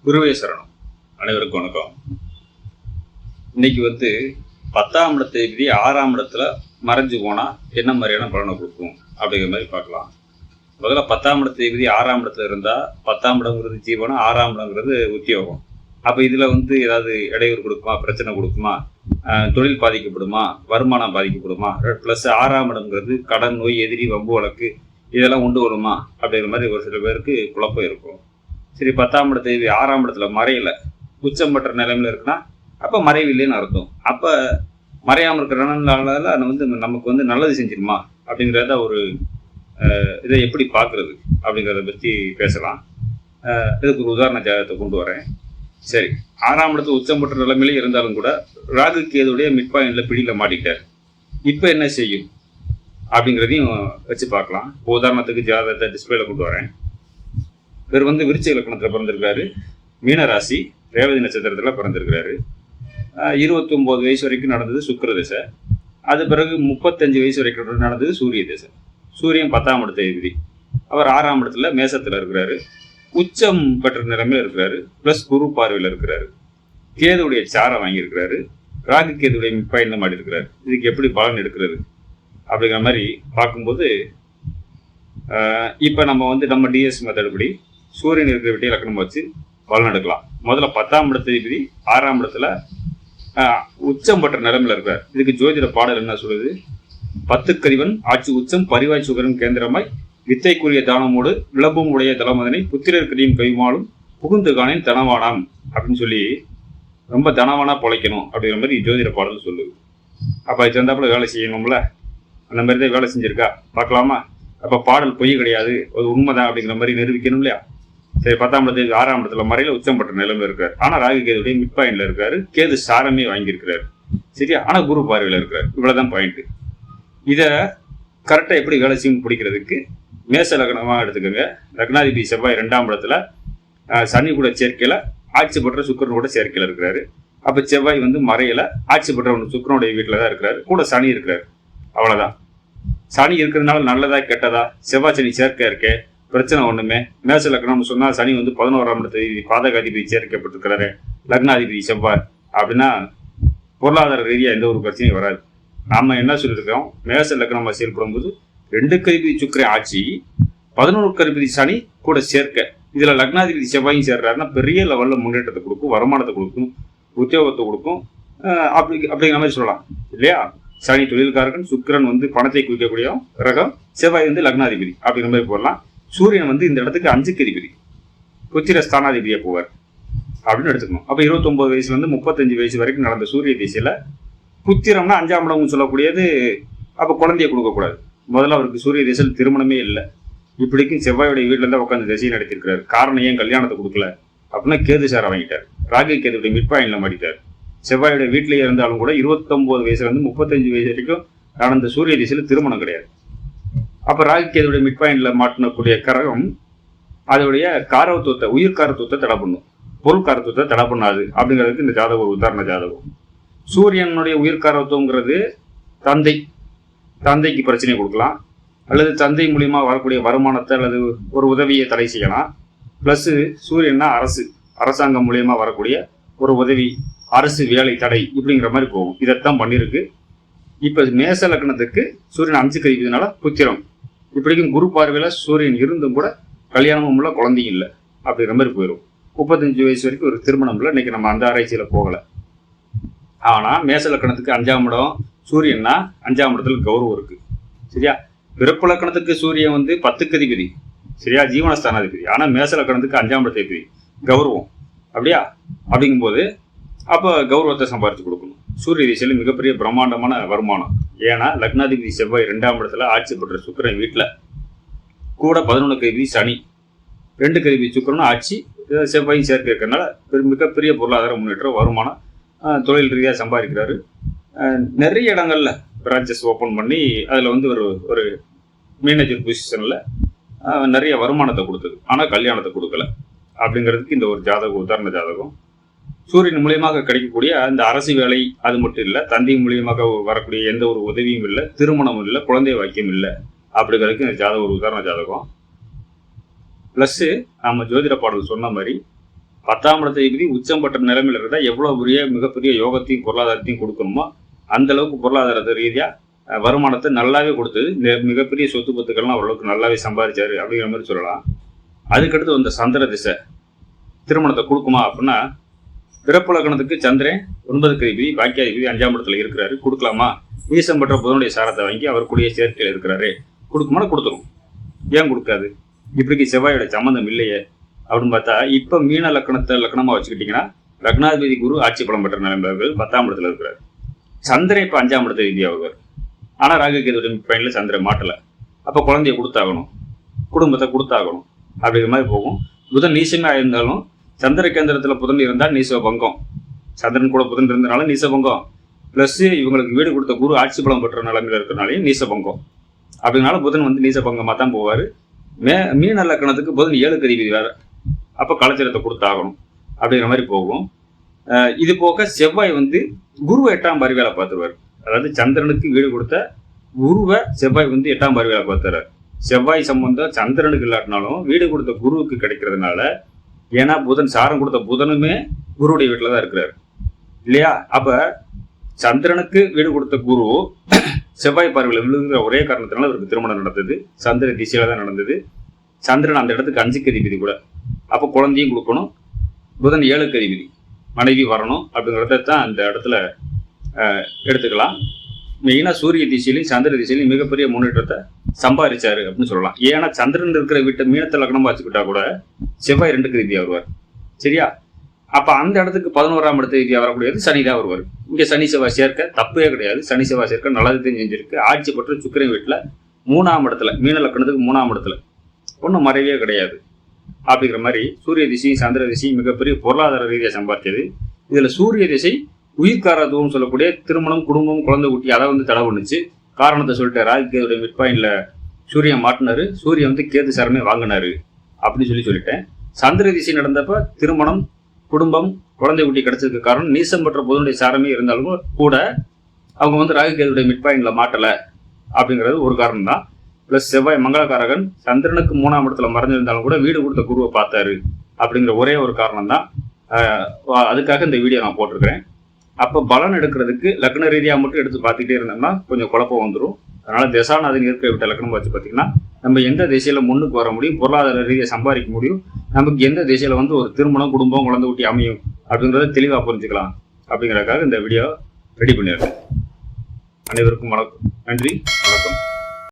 குருவே சரணம். அனைவருக்கும் வணக்கம். இன்னைக்கு 10ஆம் இடத்தை விதி 6ஆம் இடத்துல மறைஞ்சு போனா என்ன மாதிரியான பலனை கொடுக்கும் அப்படிங்கிற மாதிரி பார்க்கலாம். முதல்ல 10ஆம் இடத்தை விதி 6ஆம் இடத்துல இருந்தா 10ஆம் இடங்கிறது ஜீவனம், 6ஆம் இடங்கிறது உத்தியோகம். அப்ப இதுல ஏதாவது இடையூறு கொடுக்குமா, பிரச்சனை கொடுக்குமா, தொழில் பாதிக்கப்படுமா, வருமானம் பாதிக்கப்படுமா, பிளஸ் 6ஆம் இடங்கிறது கடன், நோய், எதிரி, வம்பு வழக்கு இதெல்லாம் உண்டு வருமா அப்படிங்கிற மாதிரி ஒரு சில பேருக்கு குழப்பம் இருக்கும். சரி, 10ஆம் இடத்தை 6ஆம் இடத்துல மறையல, உச்சம் பெற்ற நிலைமையில இருக்குன்னா அப்ப மறைவில்லைன்னு அர்த்தம். அப்ப மறையாம இருக்கிறனால நமக்கு நல்லது செஞ்சிருமா அப்படிங்கிறத ஒரு இதை எப்படி பார்க்கறது அப்படிங்கிறத பற்றி பேசலாம். இதுக்கு ஒரு உதாரண ஜாதகத்தை கொண்டு வரேன். சரி, 6ஆம் இடத்துல உச்சம் பெற்ற நிலைமையிலே இருந்தாலும் கூட ராகு கேதுடைய மிட் பாயிண்ட்ல பிடியில மாட்டிக்கிட்டார். இப்ப என்ன செய்யும் அப்படிங்கிறதையும் வச்சு பார்க்கலாம். உதாரணத்துக்கு ஜாதகத்தை டிஸ்பிளேல கொண்டு வரேன். இவர் விருச்சிக இலக்கணத்துல பிறந்திருக்காரு, மீனராசி, ரேவதி நட்சத்திரத்துல பிறந்திருக்கிறாரு. 29 வயசு வரைக்கும் நடந்தது சுக்கிர திசை. அது பிறகு 35 வயசு வரைக்கும் நடந்தது சூரிய திசை. சூரியன் 10ஆம் இடத்தை விதி. அவர் 6ஆம் இடத்துல மேசத்துல இருக்கிறாரு, உச்சம் பெற்ற நிலைமையில இருக்கிறாரு, பிளஸ் குரு பார்வையில இருக்கிறாரு, கேதுடைய சாரம் வாங்கியிருக்கிறாரு, ராகு கேதுடைய மிட்பாயிண்ட்ல மாடி இருக்கிறாரு. இதுக்கு எப்படி பலன் எடுக்கிறது அப்படிங்கிற மாதிரி பார்க்கும்போது இப்ப நம்ம டிஎஸ் மெத்தட் படி சூரியன் இருக்கிற விட்டு இலக்கணம் வச்சு பலன் எடுக்கலாம். முதல்ல 10ஆம் இடத்தை விதி 6ஆம் இடத்துல உச்சம் பெற்ற நிலைமையில இருக்கிறார். இதுக்கு ஜோதிட பாடல் என்ன சொல்லுது? 10 கதிவன் ஆட்சி உச்சம் பரிவாய் சுகரன் கேந்திரமாய் வித்தைக்குரிய தானமோடு விளம்பும் உடைய தளமதனை புத்திரர் கதியும் கைமாலும் புகுந்து காணின் தனவானாம் அப்படின்னு சொல்லி ரொம்ப தனவானா பொழைக்கணும் அப்படிங்கிற மாதிரி ஜோதிட பாடல் சொல்லுது. அப்ப அது தந்தாப்புல வேலை செய்யணும்ல, அந்த மாதிரி தான் வேலை செஞ்சிருக்கா பார்க்கலாமா? அப்ப பாடல் பொய் கிடையாது, அது உண்மைதான் அப்படிங்கிற மாதிரி நிரூபிக்கணும் இல்லையா? சரி, 10ஆம் இடத்துக்கு 6ஆம் இடத்துல மறையில உச்சம் பெற்ற நிலைமை இருக்காரு. ஆனா ராகு கேதுடைய மிட் பாயிண்ட்ல இருக்காரு, கேது சாரமே வாங்கியிருக்கிறாரு. சரியா? ஆனா குரு பார்வையில இருக்காரு. இவ்வளவுதான் பாயிண்ட். இத கரெக்டா எப்படி வேலை செய்யும் பிடிக்கிறதுக்கு மேச லக்னமா எடுத்துக்கோங்க. லக்னாதிபதி செவ்வாய் 2ஆம் இடத்துல சனி கூட சேர்க்கையில, ஆட்சி பெற்ற சுக்கிரன் கூட சேர்க்கையில இருக்கிறாரு. அப்ப செவ்வாய் மறையில, ஆட்சி பெற்ற சுக்கிரனுடைய வீட்டுலதான் இருக்கிறாரு, கூட சனி இருக்கிறாரு. அவ்வளவுதான். சனி இருக்கிறதுனால நல்லதா கெட்டதா? செவ்வாய் சனி சேர்க்கை இருக்கே, பிரச்சனை ஒண்ணுமே. மேச லக்னம்னு சொன்னா சனி 11ஆம் இடத்தை பாதகாதிபதி சேர்க்கப்பட்டிருக்கிறாரு, லக்னாதிபதி செவ்வாய் அப்படின்னா பொருளாதார ரீதியா எந்த ஒரு பிரச்சனையும் வராது. நாம என்ன சொல்லியிருக்கோம்? மேச லக்னம் செயல்படும் போது 2 கதிபதி சுக்கிரன் ஆட்சி, 11 கதிபதி சனி கூட சேர்க்க, இதுல லக்னாதிபதி செவ்வாயும் சேர்றாருன்னா பெரிய லெவல்ல முன்னேற்றத்தை கொடுக்கும், வருமானத்தை கொடுக்கும், உத்தியோகத்தை கொடுக்கும். அப்படிங்கிற மாதிரி சொல்லலாம் இல்லையா? சனி தொழில்காரகன், சுக்கிரன் பணத்தை குவிக்கக்கூடிய ரகம், செவ்வாய் லக்னாதிபதி அப்படிங்கிற மாதிரி போடலாம். சூரியன் இந்த இடத்துக்கு 5 அதிபதி, புத்திர ஸ்தானாதிபதியா போவார் அப்படின்னு எடுத்துக்கணும். அப்ப 29 வயசுல 35 வயசு வரைக்கும் நடந்த சூரிய திசையில புத்திரம்னா 5ஆம் இடம் சொல்லக்கூடியது. அப்ப குழந்தைய கொடுக்க கூடாது. முதல்ல அவருக்கு சூரிய திசையில் திருமணமே இல்லை. இப்படிக்கும் செவ்வாயுடைய வீட்டுல இருந்தா உட்காந்து திசையை நடத்திருக்கிறாரு. காரணம் ஏன் கல்யாணத்தை கொடுக்கல அப்படின்னா கேது சார வாங்கிட்டார், ராகு கேதுடைய மிட் பாயிண்ட்ல மாட்டிட்டார். செவ்வாயுடைய வீட்டிலேயே இருந்தாலும் கூட 29 வயசுல 35 வயசு வரைக்கும் நடந்த சூரிய திசையில திருமணம் கிடையாது. அப்ப ராகு கேதுடைய மிட் பாயிண்ட்ல மாட்டினக்கூடிய கரகம் அதோடைய காரவத்துவத்தை, உயிர் காரத்துவத்தை தடை பண்ணும், பொருள் காரத்துவத்தை தடை பண்ணாது அப்படிங்கிறதுக்கு இந்த ஜாதகம் ஒரு உதாரண ஜாதகம். சூரியனுடைய உயிர் காரத்துவங்கிறது தந்தைக்கு பிரச்சனை கொடுக்கலாம், அல்லது தந்தை மூலியமா வரக்கூடிய வருமானத்தை அல்லது ஒரு உதவியை தடை செய்யலாம். பிளஸ் சூரியன்னா அரசாங்கம் மூலியமா வரக்கூடிய ஒரு உதவி, அரசு வேலை தடை இப்படிங்கிற மாதிரி போகும். இதைத்தான் பண்ணிருக்கு. இப்ப மேச லக்னத்துக்கு சூரியன் 5 கதிபதினால புத்திரம், இப்படிக்கும் குரு பார்வையில சூரியன் இருந்தும் கூட கல்யாணமும் இல்லை, குழந்தையும் இல்லை அப்படிங்கிற மாதிரி போயிடும். 35 வயசு வரைக்கும் ஒரு திருமணம் இல்லை. இன்னைக்கு நம்ம அந்த ஆராய்ச்சியில போகல. ஆனா மேச லக்னத்துக்கு 5ஆம் இடம் சூரியன்னா 5ஆம் இடத்துல கௌரவம் இருக்கு. சரியா? பிறப்பு லக்னத்துக்கு சூரியன் 10 கதிபதி, சரியா, ஜீவனஸ்தானாதிபதி. ஆனா மேச லக்னத்துக்கு 5ஆம் இடத்தை கௌரவம். அப்படியா? அப்படிங்கும்போது அப்ப கௌரவத்தை சம்பாதிச்சு கொடுக்கணும். சூரிய திசையில மிகப்பெரிய பிரம்மாண்டமான வருமானம். ஏன்னா லக்னாதிபதி செவ்வாய் 2ஆம் இடத்துல ஆட்சி பெற்ற சுக்கிரன் வீட்டுல, கூட 11 கதிபதி சனி, 2 கதிபதி சுக்கிரனும் ஆட்சி, செவ்வாயும் சேர்க்கை இருக்கிறதுனால மிகப்பெரிய பொருளாதார முன்னேற்றம், வருமானம், தொழில் ரீதியாக சம்பாதிக்கிறாரு. நிறைய இடங்கள்ல பிரான்ச்சஸ் ஓப்பன் பண்ணி அதுல ஒரு மேனேஜர் பொசிஷன்ல நிறைய வருமானத்தை கொடுத்தது. ஆனா கல்யாணத்தை கொடுக்கல அப்படிங்கிறதுக்கு இந்த ஒரு ஜாதகம் உதாரண ஜாதகம். சூரியன் மூலியமாக கிடைக்கக்கூடிய அந்த அரசு வேலை அது மட்டும் இல்லை, தந்தை மூலியமாக வரக்கூடிய எந்த ஒரு உதவியும் இல்லை, திருமணமும் இல்லை, குழந்தை வாக்கியம் இல்லை அப்படிங்கிறதுக்கு இந்த ஜாதகம் ஒரு உதாரண ஜாதகம். ப்ளஸ்ஸு நம்ம ஜோதிட பாடல் சொன்ன மாதிரி 10ஆம் இடத்தை உச்சம் பெற்ற நிலைமையில் இருந்தா எவ்வளவு பெரிய மிகப்பெரிய யோகத்தையும் பொருளாதாரத்தையும் கொடுக்கணுமோ அந்த அளவுக்கு பொருளாதார ரீதியா வருமானத்தை நல்லாவே கொடுத்தது. மிகப்பெரிய சொத்து பத்துக்கள்லாம் ஓரளவுக்கு நல்லாவே சம்பாதிச்சாரு அப்படிங்கிற மாதிரி சொல்லலாம். அதுக்கடுத்து வந்த சந்திர திசை திருமணத்தை கொடுக்குமா அப்படின்னா, பிறப்பு லக்னத்துக்கு சந்திரன் 9க்கு அதிபதி, பாக்கியாதிபதி 5ஆம் இடத்துல இருக்கிறாரு. கொடுக்கலாமா? நீசம் பெற்ற புதனுடைய சாரத்தை வாங்கி அவர் கூடிய சேர்க்கையில் இருக்கிறாரு. கொடுக்குமானா கொடுத்துரும். ஏன் கொடுக்காது? இப்படிக்கு செவ்வாயோட சம்மந்தம் இல்லையே அப்படின்னு பார்த்தா, இப்ப மீன லக்னத்தை லக்னமா வச்சுக்கிட்டீங்கன்னா லக்னாதிபதி குரு ஆட்சி பலம் பெற்ற நிலைமைகள் 10ஆம் இடத்துல இருக்கிறாரு. சந்திரன் இப்ப 5ஆம் இடத்துல விதியாகுவார். ஆனா ராகு கேது பயன்ல சந்திரன் மாட்டல. அப்ப குழந்தைய கொடுத்தாகணும், குடும்பத்தை கொடுத்தாகணும் அப்படிங்கிற மாதிரி போகும். புதன் நீசமே ஆயிருந்தாலும் சந்திர கேந்திரத்துல புதன் இருந்தால் நீச பங்கம், சந்திரன் கூட புதன் இருந்தனால நீச பங்கம், பிளஸ் இவங்களுக்கு வீடு கொடுத்த குரு ஆட்சி பலம் பெற்ற நிலைமையில இருக்கிறனாலையும் நீச பங்கம். அப்படினால புதன் வந்து நீச பங்கமா தான் போவாரு. மீன லக்னத்துக்கு புதன் 7க்கு அதிபதி வேற, அப்ப கலச்சரத்தை கொடுத்தாகணும் அப்படிங்கிற மாதிரி போகும். இது போக செவ்வாய் வந்து குருவை 8ஆம் பார்வையால பார்த்துருவார். அதாவது சந்திரனுக்கு வீடு கொடுத்த குருவை செவ்வாய் வந்து 8ஆம் பார்வையால பார்த்துறாரு. செவ்வாய் சம்பந்தம் சந்திரனுக்கு இல்லாட்டினாலும் வீடு கொடுத்த குருவுக்கு கிடைக்கிறதுனால, ஏன்னா புதன் சாரம் கொடுத்த புதனுமே குருவுடைய வீட்டில தான் இருக்கிறாரு இல்லையா? அப்ப சந்திரனுக்கு வீடு கொடுத்த குரு செவ்வாய் பார்வையில் விழுகிற ஒரே காரணத்தினால அவருக்கு திருமணம் நடந்தது. சந்திர திசையில தான் நடந்தது. சந்திரன் அந்த இடத்துக்கு 5க்கு அதிபதி கூட. அப்ப குழந்தையும் கொடுக்கணும். புதன் 7க்கு அதிபதி, மனைவி வரணும் அப்படிங்கிறத தான் அந்த இடத்துல எடுத்துக்கலாம். மெயினா சூரிய திசையிலையும் சந்திர திசையிலையும் மிகப்பெரிய முன்னேற்றத்தை சம்பாதிச்சாரு அப்படின்னு சொல்லலாம். ஏன்னா சந்திரன் இருக்கிற வீட்டை மீனத்தை லக்னமா வச்சுக்கிட்டா கூட செவ்வாய் 2க்கு ரீதியா வருவார். சரியா? அப்ப அந்த இடத்துக்கு 11ஆம் இடத்து ரீதியா வரக்கூடியது சனிதான் வருவார். இங்க சனி செவ்வாய் சேர்க்க தப்பே கிடையாது. சனி செவ்வாய் சேர்க்க நல்லதையும் செஞ்சிருக்கு. ஆட்சி பெற்ற சுக்கிரன் வீட்டுல 3ஆம் இடத்துல, மீன லக்னத்துக்கு 3ஆம் இடத்துல ஒன்றும் மறைவே கிடையாது. அப்படிங்கிற மாதிரி சூரிய திசையும் சந்திர திசையும் மிகப்பெரிய பொருளாதார ரீதியா சம்பாதிச்சது. இதுல சூரிய திசை உயிர்காரத்துவம் சொல்லக்கூடிய திருமணம், குடும்பம், குழந்தை குட்டி அதை வந்து தடை பண்ணுச்சு. காரணத்தை சொல்லிட்டு ராகு கேதுடைய மிட் பாயிண்ட்ல சூரியன் மாட்டினாரு. சூரியன் வந்து கேது சாரமே வாங்கினாரு அப்படின்னு சொல்லிட்டேன். சந்திர திசை நடந்தப்ப திருமணம், குடும்பம், குழந்தை குட்டி கிடைச்சதுக்கு காரணம் நீசம் பெற்ற புதனுடைய சாரமே இருந்தாலும் கூட அவங்க வந்து ராகு கேதுடைய மிட் பாயிண்ட்ல மாட்டல அப்படிங்கிறது ஒரு காரணம் தான். பிளஸ் செவ்வாய் மங்களகாரகன் சந்திரனுக்கு 3ஆம் இடத்துல மறைஞ்சிருந்தாலும் கூட வீடு கொடுத்த குருவை பார்த்தாரு அப்படிங்கிற ஒரே ஒரு காரணம் தான். அதுக்காக இந்த வீடியோ நான் போட்டிருக்கிறேன். அப்ப பலன் எடுக்கிறதுக்கு லக்ன ரீதியா மட்டும் எடுத்து பார்த்துக்கிட்டே இருந்தோம்னா கொஞ்சம் குழப்பம் வந்துடும். அதனால தசாநாதன் இருக்கிற விட்ட லக்னம் வச்சு பார்த்தீங்கன்னா நம்ம எந்த திசையில முன்னுக்கு வர முடியும், பொருளாதார ரீதியை சம்பாதிக்க முடியும், நமக்கு எந்த திசையில வந்து ஒரு திருமணம், குடும்பம், குழந்தை குட்டி அமையும் அப்படிங்கிறத தெளிவா புரிஞ்சுக்கலாம் அப்படிங்கிறதுக்காக இந்த வீடியோ ரெடி பண்ணிடுறேன். அனைவருக்கும் வணக்கம். நன்றி, வணக்கம்.